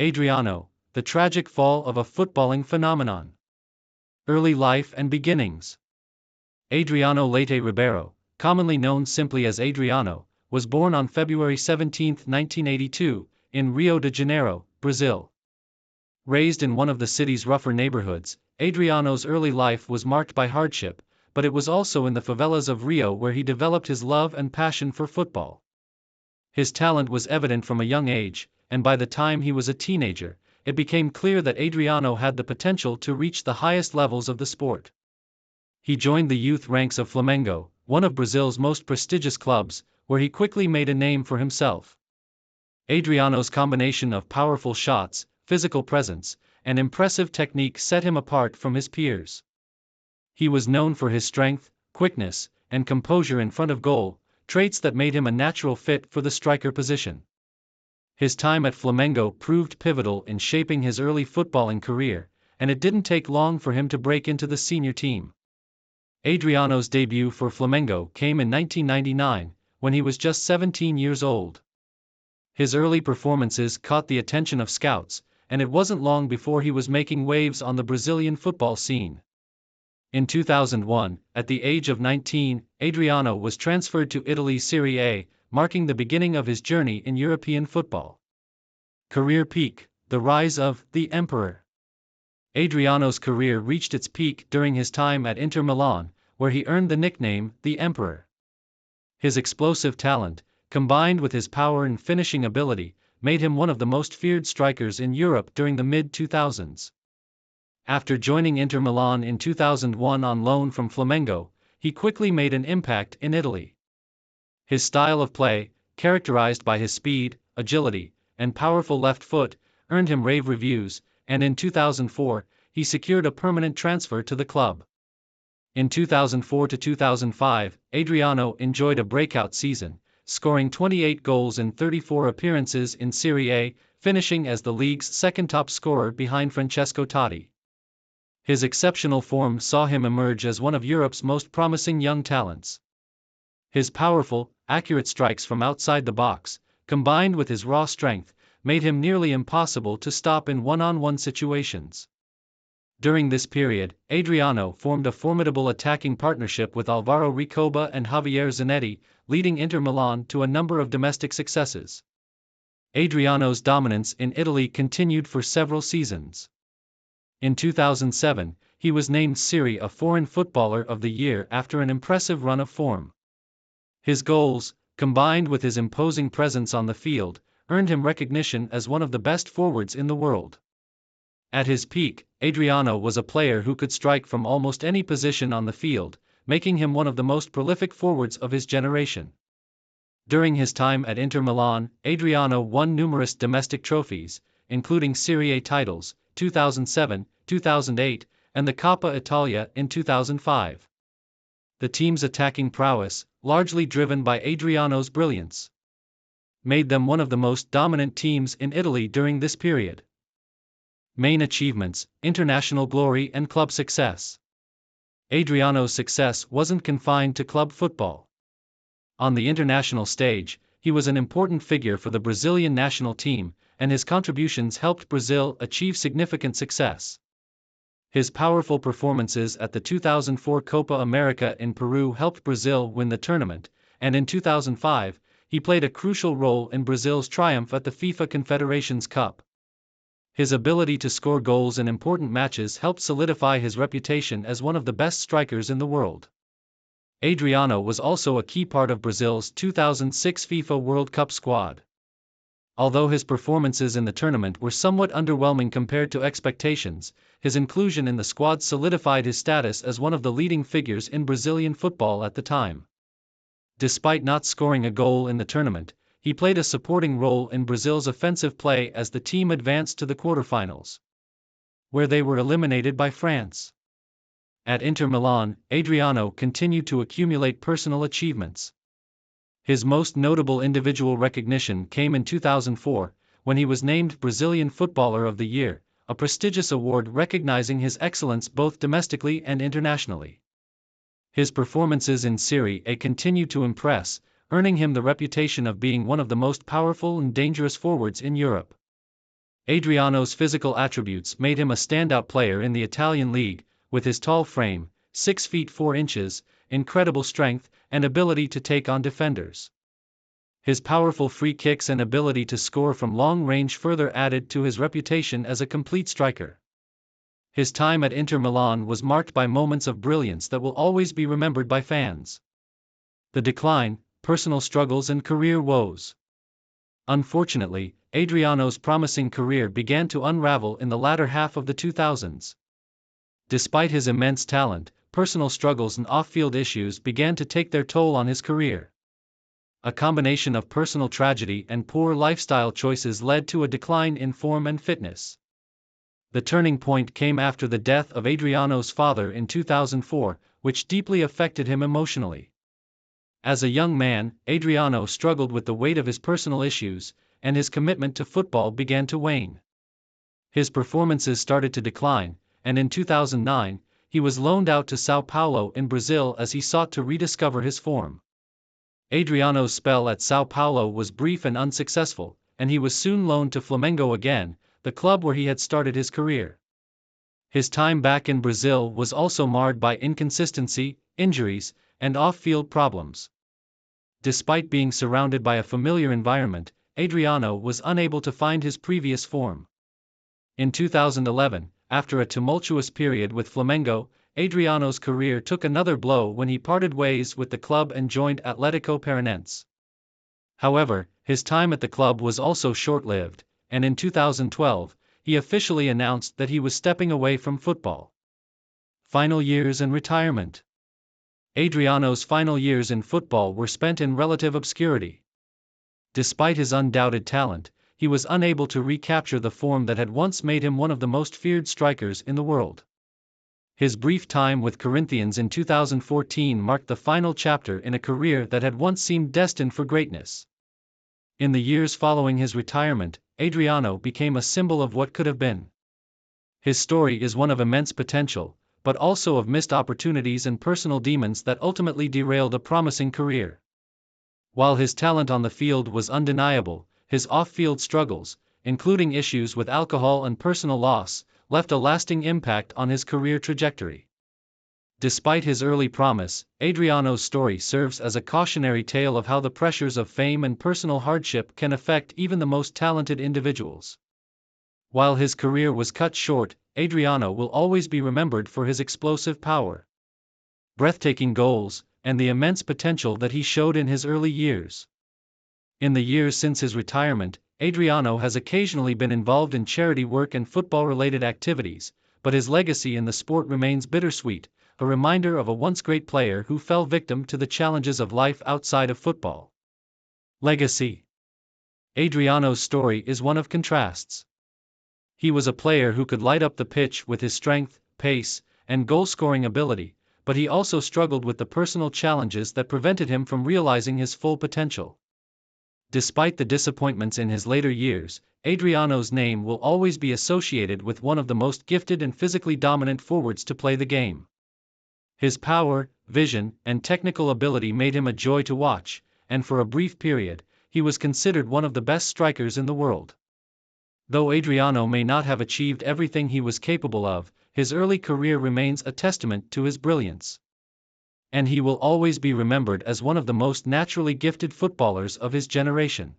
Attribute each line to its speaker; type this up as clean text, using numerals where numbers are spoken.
Speaker 1: Adriano, the tragic fall of a footballing phenomenon. Early life and beginnings. Adriano Leite Ribeiro, commonly known simply as Adriano, was born on February 17, 1982, in Rio de Janeiro, Brazil. Raised in one of the city's rougher neighborhoods, Adriano's early life was marked by hardship, but it was also in the favelas of Rio where he developed his love and passion for football. His talent was evident from a young age, and by the time he was a teenager, it became clear that Adriano had the potential to reach the highest levels of the sport. He joined the youth ranks of Flamengo, one of Brazil's most prestigious clubs, where he quickly made a name for himself. Adriano's combination of powerful shots, physical presence, and impressive technique set him apart from his peers. He was known for his strength, quickness, and composure in front of goal, traits that made him a natural fit for the striker position. His time at Flamengo proved pivotal in shaping his early footballing career, and it didn't take long for him to break into the senior team. Adriano's debut for Flamengo came in 1999, when he was just 17 years old. His early performances caught the attention of scouts, and it wasn't long before he was making waves on the Brazilian football scene. In 2001, at the age of 19, Adriano was transferred to Italy's Serie A, marking the beginning of his journey in European football. Career peak: the rise of the Emperor. Adriano's career reached its peak during his time at Inter Milan, where he earned the nickname the Emperor. His explosive talent, combined with his power and finishing ability, made him one of the most feared strikers in Europe during the mid-2000s. After joining Inter Milan in 2001 on loan from Flamengo, he quickly made an impact in Italy. His style of play, characterized by his speed, agility, and powerful left foot, earned him rave reviews, and in 2004, he secured a permanent transfer to the club. In 2004 to 2005, Adriano enjoyed a breakout season, scoring 28 goals in 34 appearances in Serie A, finishing as the league's second top scorer behind Francesco Totti. His exceptional form saw him emerge as one of Europe's most promising young talents. His powerful, accurate strikes from outside the box, combined with his raw strength, made him nearly impossible to stop in one-on-one situations. During this period, Adriano formed a formidable attacking partnership with Alvaro Recoba and Javier Zanetti, leading Inter Milan to a number of domestic successes. Adriano's dominance in Italy continued for several seasons. In 2007, he was named Serie A Foreign Footballer of the Year after an impressive run of form. His goals, combined with his imposing presence on the field, earned him recognition as one of the best forwards in the world. At his peak, Adriano was a player who could strike from almost any position on the field, making him one of the most prolific forwards of his generation. During his time at Inter Milan, Adriano won numerous domestic trophies, including Serie A titles, 2007, 2008, and the Coppa Italia in 2005. The team's attacking prowess, largely driven by Adriano's brilliance, made them one of the most dominant teams in Italy during this period. Main achievements, international glory and club success. Adriano's success wasn't confined to club football. On the international stage, he was an important figure for the Brazilian national team, and his contributions helped Brazil achieve significant success. His powerful performances at the 2004 Copa America in Peru helped Brazil win the tournament, and in 2005, he played a crucial role in Brazil's triumph at the FIFA Confederations Cup. His ability to score goals in important matches helped solidify his reputation as one of the best strikers in the world. Adriano was also a key part of Brazil's 2006 FIFA World Cup squad. Although his performances in the tournament were somewhat underwhelming compared to expectations, his inclusion in the squad solidified his status as one of the leading figures in Brazilian football at the time. Despite not scoring a goal in the tournament, he played a supporting role in Brazil's offensive play as the team advanced to the quarterfinals, where they were eliminated by France. At Inter Milan, Adriano continued to accumulate personal achievements. His most notable individual recognition came in 2004, when he was named Brazilian Footballer of the Year, a prestigious award recognizing his excellence both domestically and internationally. His performances in Serie A continued to impress, earning him the reputation of being one of the most powerful and dangerous forwards in Europe. Adriano's physical attributes made him a standout player in the Italian league, with his tall frame, 6 feet 4 inches, incredible strength, and ability to take on defenders. His powerful free kicks and ability to score from long range further added to his reputation as a complete striker. His time at Inter Milan was marked by moments of brilliance that will always be remembered by fans. The decline, personal struggles and career woes. Unfortunately, Adriano's promising career began to unravel in the latter half of the 2000s. Despite his immense talent, personal struggles and off-field issues began to take their toll on his career. A combination of personal tragedy and poor lifestyle choices led to a decline in form and fitness. The turning point came after the death of Adriano's father in 2004, which deeply affected him emotionally. As a young man, Adriano struggled with the weight of his personal issues, and his commitment to football began to wane. His performances started to decline, and in 2009, he was loaned out to São Paulo in Brazil as he sought to rediscover his form. Adriano's spell at São Paulo was brief and unsuccessful, and he was soon loaned to Flamengo again, the club where he had started his career. His time back in Brazil was also marred by inconsistency, injuries, and off-field problems. Despite being surrounded by a familiar environment, Adriano was unable to find his previous form. In 2011, after a tumultuous period with Flamengo, Adriano's career took another blow when he parted ways with the club and joined Atlético Paranaense. However, his time at the club was also short-lived, and in 2012, he officially announced that he was stepping away from football. Final years and retirement. Adriano's final years in football were spent in relative obscurity. Despite his undoubted talent, he was unable to recapture the form that had once made him one of the most feared strikers in the world. His brief time with Corinthians in 2014 marked the final chapter in a career that had once seemed destined for greatness. In the years following his retirement, Adriano became a symbol of what could have been. His story is one of immense potential, but also of missed opportunities and personal demons that ultimately derailed a promising career. While his talent on the field was undeniable, his off-field struggles, including issues with alcohol and personal loss, left a lasting impact on his career trajectory. Despite his early promise, Adriano's story serves as a cautionary tale of how the pressures of fame and personal hardship can affect even the most talented individuals. While his career was cut short, Adriano will always be remembered for his explosive power, breathtaking goals, and the immense potential that he showed in his early years. In the years since his retirement, Adriano has occasionally been involved in charity work and football-related activities, but his legacy in the sport remains bittersweet, a reminder of a once great player who fell victim to the challenges of life outside of football. Legacy. Adriano's story is one of contrasts. He was a player who could light up the pitch with his strength, pace, and goal-scoring ability, but he also struggled with the personal challenges that prevented him from realizing his full potential. Despite the disappointments in his later years, Adriano's name will always be associated with one of the most gifted and physically dominant forwards to play the game. His power, vision, and technical ability made him a joy to watch, and for a brief period, he was considered one of the best strikers in the world. Though Adriano may not have achieved everything he was capable of, his early career remains a testament to his brilliance. And he will always be remembered as one of the most naturally gifted footballers of his generation.